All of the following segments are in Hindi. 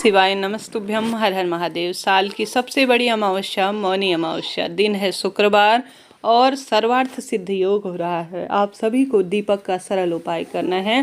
शिवाय नमस्तुभ्यम। हर हर महादेव। साल की सबसे बड़ी अमावस्या मौनी अमावस्या, दिन है शुक्रवार और सर्वार्थ सिद्ध योग हो रहा है। आप सभी को दीपक का सरल उपाय करना है।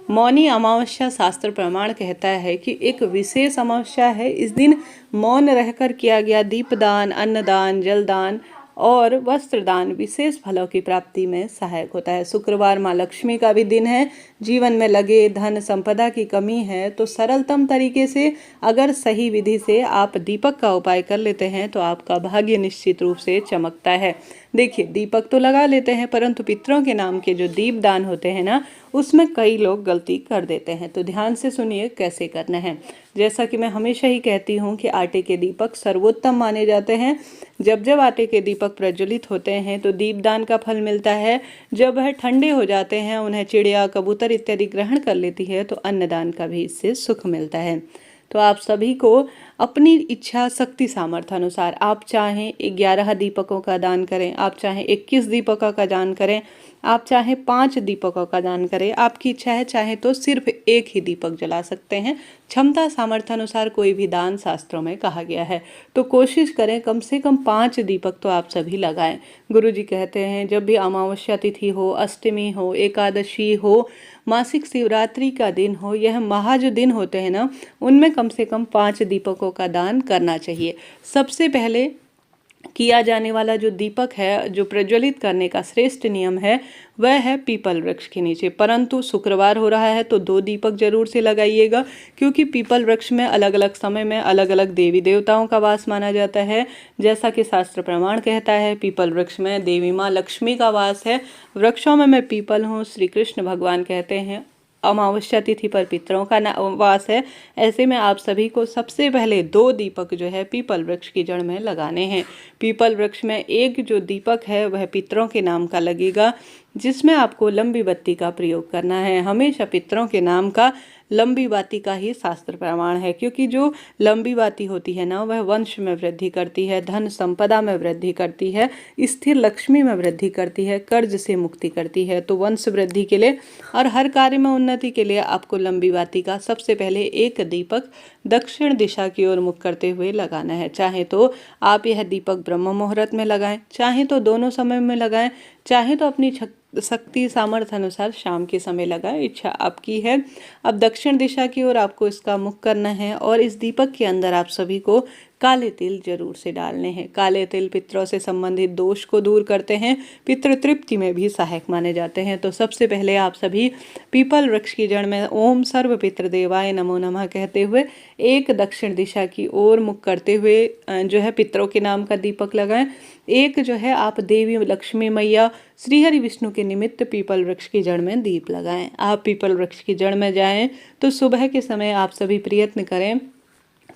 मौनी अमावस्या शास्त्र प्रमाण कहता है कि एक विशेष अमावस्या है। इस दिन मौन रहकर किया गया दीपदान, अन्नदान, जलदान और वस्त्रदान विशेष फलों की प्राप्ति में सहायक होता है। शुक्रवार माँ लक्ष्मी का भी दिन है। जीवन में लगे धन संपदा की कमी है तो सरलतम तरीके से अगर सही विधि से आप दीपक का उपाय कर लेते हैं तो आपका भाग्य निश्चित रूप से चमकता है। देखिए, दीपक तो लगा लेते हैं परंतु पितरों के नाम के जो दीपदान होते हैं ना, उसमें कई लोग गलती कर देते हैं। तो ध्यान से सुनिए कैसे करना है। जैसा कि मैं हमेशा ही कहती हूँ कि आटे के दीपक सर्वोत्तम माने जाते हैं। जब जब आटे के दीपक प्रज्वलित होते हैं तो दीपदान का फल मिलता है। जब वह ठंडे हो जाते हैं, उन्हें चिड़िया, कबूतर इत्यादि ग्रहण कर लेती है तो अन्नदान का भी इससे सुख मिलता है। तो आप सभी को अपनी इच्छा शक्ति सामर्थ्य अनुसार आप चाहें 11 दीपकों का दान करें, आप चाहें 21 दीपकों का दान करें, आप चाहे 5 दीपकों का दान करें, आपकी इच्छा है। चाहे तो सिर्फ एक ही दीपक जला सकते हैं। क्षमता सामर्थ्य अनुसार कोई भी दान शास्त्रों में कहा गया है। तो कोशिश करें कम से कम 5 दीपक तो आप सभी लगाएं। गुरु जी कहते हैं जब भी अमावस्या तिथि हो, अष्टमी हो, एकादशी हो, मासिक शिवरात्रि का दिन हो, यह महा जो दिन होते हैं ना, उनमें कम से कम 5 दीपकों का दान करना चाहिए। सबसे पहले किया जाने वाला जो दीपक है, जो प्रज्वलित करने का श्रेष्ठ नियम है, वह है पीपल वृक्ष के नीचे। परंतु शुक्रवार हो रहा है तो 2 दीपक जरूर से लगाइएगा, क्योंकि पीपल वृक्ष में अलग अलग समय में अलग अलग देवी देवताओं का वास माना जाता है। जैसा कि शास्त्र प्रमाण कहता है, पीपल वृक्ष में देवी माँ लक्ष्मी का वास है। वृक्षों में मैं पीपल हूँ, श्री कृष्ण भगवान कहते हैं। अमावस्या तिथि पर पितरों का वास है। ऐसे में आप सभी को सबसे पहले 2 दीपक जो है पीपल वृक्ष की जड़ में लगाने हैं। पीपल वृक्ष में एक जो दीपक है वह पितरों के नाम का लगेगा, जिसमें आपको लंबी बत्ती का प्रयोग करना है। हमेशा पितरों के नाम का लंबी बाती का ही शास्त्र प्रमाण है, क्योंकि जो लंबी बाती होती है ना, वह वंश में वृद्धि करती है, धन संपदा में वृद्धि करती है, स्थिर लक्ष्मी में वृद्धि करती है, कर्ज से मुक्ति करती है। तो वंश वृद्धि के लिए और हर कार्य में उन्नति के लिए आपको लंबी बाती का सबसे पहले एक दीपक दक्षिण दिशा की ओर मुख करते हुए लगाना है। चाहे तो आप यह दीपक ब्रह्म मुहूर्त में लगाएं, चाहे तो दोनों समय में लगाएं, चाहे तो अपनी शक्ति सामर्थ्य अनुसार शाम के समय लगाएं, इच्छा आपकी है। अब दक्षिण दिशा की ओर आपको इसका मुख करना है और इस दीपक के अंदर आप सभी को काले तिल जरूर से डालने हैं। काले तिल पितरों से संबंधित दोष को दूर करते हैं, पितृ तृप्ति में भी सहायक माने जाते हैं। तो सबसे पहले आप सभी पीपल वृक्ष की जड़ में ओम सर्व पितृदेवाय नमो नमः कहते हुए एक दक्षिण दिशा की ओर मुख करते हुए जो है पितरों के नाम का दीपक लगाएं। एक जो है आप देवी लक्ष्मी मैया श्रीहरि विष्णु के निमित्त पीपल वृक्ष की जड़ में दीप लगाएं। आप पीपल वृक्ष की जड़ में जाएं तो सुबह के समय आप सभी प्रयत्न करें,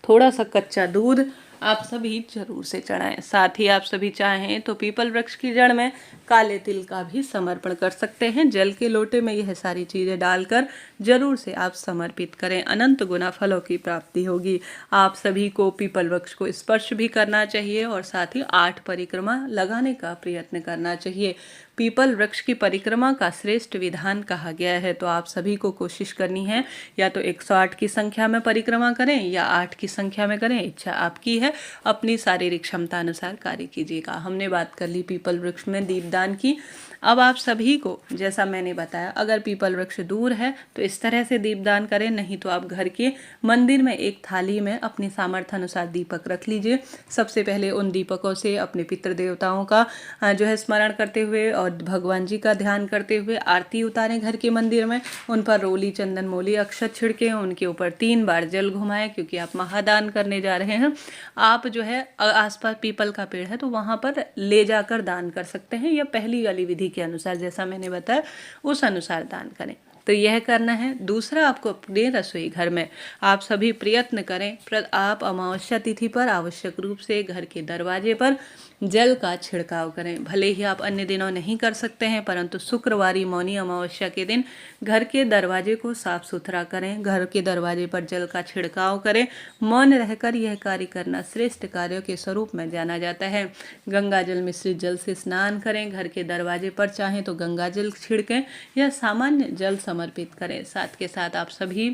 थोड़ा सा कच्चा दूध आप सभी जरूर से चढ़ाएं। साथ ही आप सभी चाहें तो पीपल वृक्ष की जड़ में काले तिल का भी समर्पण कर सकते हैं। जल के लोटे में यह सारी चीज़ें डालकर जरूर से आप समर्पित करें, अनंत गुना फलों की प्राप्ति होगी। आप सभी को पीपल वृक्ष को स्पर्श भी करना चाहिए और साथ ही 8 परिक्रमा लगाने का प्रयत्न करना चाहिए। पीपल वृक्ष की परिक्रमा का श्रेष्ठ विधान कहा गया है, तो आप सभी को कोशिश करनी है या तो 108 की संख्या में परिक्रमा करें या 8 की संख्या में करें, इच्छा आपकी है। अपनी शारीरिक क्षमता अनुसार कार्य कीजिएगा। हमने बात कर ली पीपल वृक्ष में दीपदान की। अब आप सभी को जैसा मैंने बताया, अगर पीपल वृक्ष दूर है तो इस तरह से दीपदान करें, नहीं तो आप घर के मंदिर में एक थाली में अपनी सामर्थ्य अनुसार दीपक रख लीजिए। सबसे पहले उन दीपकों से अपने पितृ देवताओं का जो है स्मरण करते हुए और भगवान जी का ध्यान करते हुए आरती उतारें घर के मंदिर में। उन पर रोली, चंदन, मोली, अक्षत छिड़के, उनके ऊपर 3 बार जल घुमाएं, क्योंकि आप महादान करने जा रहे हैं। आप जो है आसपास पीपल का पेड़ है तो वहाँ पर ले जाकर दान कर सकते हैं, या पहली वाली विधि के अनुसार जैसा मैंने बताया उस अनुसार दान करें। तो यह करना है। दूसरा, आपको अपने रसोई घर में आप सभी प्रयत्न करें, आप अमावस्या तिथि पर आवश्यक रूप से घर के दरवाजे पर जल का छिड़काव करें। भले ही आप अन्य दिनों नहीं कर सकते हैं, परंतु शुक्रवारी मौनी अमावस्या के दिन घर के दरवाजे को साफ सुथरा करें, घर के दरवाजे पर जल का छिड़काव करें। मौन रहकर यह कार्य करना श्रेष्ठ कार्यों के स्वरूप में जाना जाता है। गंगा जल मिश्रित जल से स्नान करें, घर के दरवाजे पर चाहें तो गंगा जल छिड़कें या सामान्य जल समर्पित करें। साथ के साथ आप सभी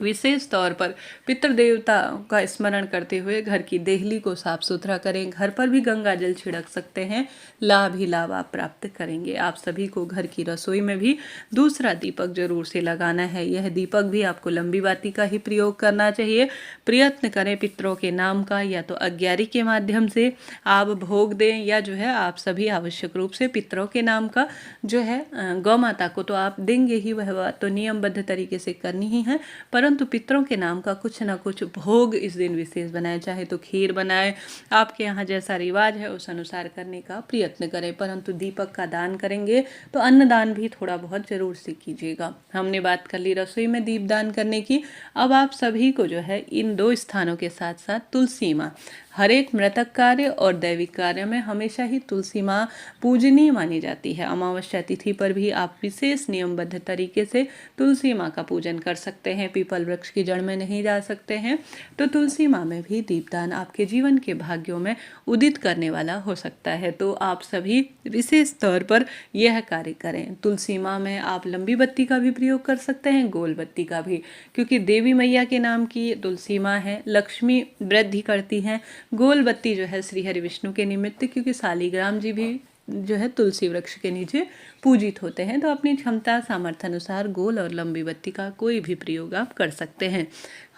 विशेष तौर पर पितृदेवता का स्मरण करते हुए घर की देहली को साफ सुथरा करें। घर पर भी गंगा जल छिड़क सकते हैं, लाभ ही लाभ आप प्राप्त करेंगे। आप सभी को घर की रसोई में भी दूसरा दीपक जरूर से लगाना है। यह दीपक भी आपको लंबी बाती का ही प्रयोग करना चाहिए। प्रयत्न करें पितरों के नाम का या तो अज्ञारी के माध्यम से आप भोग दें, या जो है आप सभी आवश्यक रूप से पितरों के नाम का जो है गौ माता को तो आप देंगे ही, वह बात तो नियमबद्ध तरीके से करनी ही है, परंतु पितरों के नाम का कुछ ना कुछ भोग इस दिन विशेष बनाए, चाहे तो खीर बनाए, आपके यहाँ जैसा रिवाज है उस अनुसार करने का प्रयत्न करें। परंतु दीपक का दान करेंगे तो अन्नदान भी थोड़ा बहुत जरूर से कीजिएगा। हमने बात कर ली रसोई में दीप दान करने की। अब आप सभी को जो है इन 2 स्थानों के साथ साथ तुलसी माँ, हर एक मृतक कार्य और दैविक कार्य में हमेशा ही तुलसी माँ पूजनीय मानी जाती है। अमावस्या तिथि पर भी आप विशेष नियमबद्ध तरीके से तुलसी माँ का पूजन कर सकते हैं। पीपल वृक्ष की जड़ में नहीं जा सकते हैं तो तुलसी माँ में भी दीपदान आपके जीवन के भाग्यों में उदित करने वाला हो सकता है। तो आप सभी विशेष तौर पर यह कार्य करें। तुलसी माँ में आप लंबी बत्ती का भी प्रयोग कर सकते हैं, गोल बत्ती का भी, क्योंकि देवी मैया के नाम की तुलसी माँ है, लक्ष्मी वृद्धि करती हैं। गोल बत्ती जो है श्री हरि विष्णु के निमित्त, क्योंकि शालिग्राम जी भी जो है तुलसी वृक्ष के नीचे पूजित होते हैं। तो अपनी क्षमता सामर्थ्य अनुसार गोल और लंबी बत्ती का कोई भी प्रयोग आप कर सकते हैं।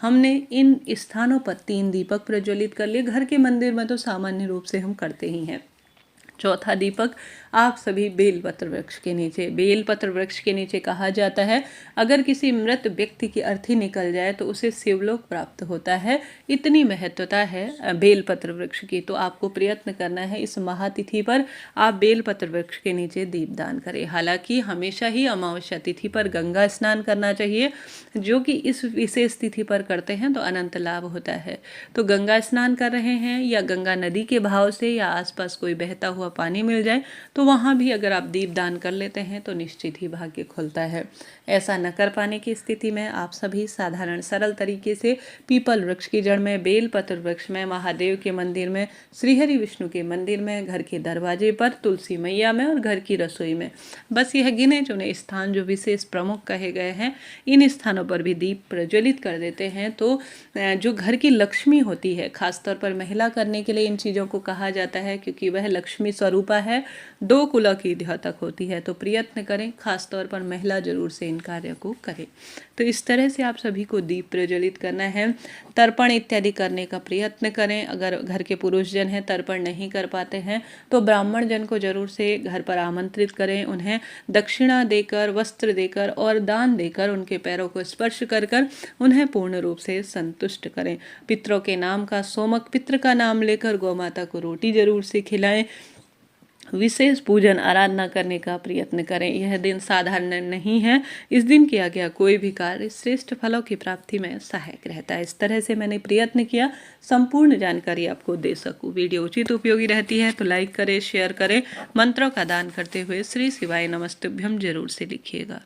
हमने इन स्थानों पर 3 दीपक प्रज्वलित कर लिए। घर के मंदिर में तो सामान्य रूप से हम करते ही हैं। चौथा दीपक आप सभी बेलपत्र वृक्ष के नीचे, बेलपत्र वृक्ष के नीचे कहा जाता है अगर किसी मृत व्यक्ति की अर्थी निकल जाए तो उसे शिवलोक प्राप्त होता है। इतनी महत्वता है बेलपत्र वृक्ष की। तो आपको प्रयत्न करना है इस महातिथि पर आप बेलपत्र वृक्ष के नीचे दीपदान करें। हालांकि हमेशा ही अमावस्या तिथि पर गंगा स्नान करना चाहिए, जो कि इस विशेष तिथि पर करते हैं तो अनंत लाभ होता है। तो गंगा स्नान कर रहे हैं या गंगा नदी के भाव से या आसपास कोई बहता हुआ पानी मिल जाए तो वहाँ भी अगर आप दीप दान कर लेते हैं तो निश्चित ही भाग्य खुलता है। ऐसा न कर पाने की स्थिति में आप सभी साधारण सरल तरीके से पीपल वृक्ष की जड़ में, बेलपत्र वृक्ष में, महादेव के मंदिर में, श्रीहरि विष्णु के मंदिर में, घर के दरवाजे पर, तुलसी मैया में और घर की रसोई में, बस यह गिने चुने स्थान जो विशेष प्रमुख कहे गए हैं इन स्थानों पर भी दीप प्रज्वलित कर देते हैं। तो जो घर की लक्ष्मी होती है, खासतौर पर महिला करने के लिए इन चीज़ों को कहा जाता है, क्योंकि वह लक्ष्मी स्वरूपा है, 2 कुलों की द्योतक होती है। तो प्रयत्न करें, खासतौर पर महिला जरूर से इन कार्य को करे। तो इस तरह से आप सभी को दीप प्रज्वलित करना है। तर्पण इत्यादि करने का प्रयत्न करें। अगर घर के पुरुष जन हैं तर्पण नहीं कर पाते हैं तो ब्राह्मण जन को जरूर से घर पर आमंत्रित करें। उन्हें दक्षिणा देकर, वस्त्र देकर और दान देकर उनके पैरों को स्पर्श कर कर उन्हें पूर्ण रूप से संतुष्ट करें। पितरों के नाम का, सोमक पित्र का नाम लेकर गौ माता को रोटी जरूर से खिलाएं। विशेष पूजन आराधना करने का प्रयत्न करें। यह दिन साधारण नहीं है। इस दिन किया गया कोई भी कार्य श्रेष्ठ फलों की प्राप्ति में सहायक रहता है। इस तरह से मैंने प्रयत्न किया संपूर्ण जानकारी आपको दे सकूं। वीडियो उचित उपयोगी रहती है तो लाइक करें, शेयर करें। मंत्रों का दान करते हुए श्री शिवाय नमस्तुभ्यम जरूर से लिखिएगा।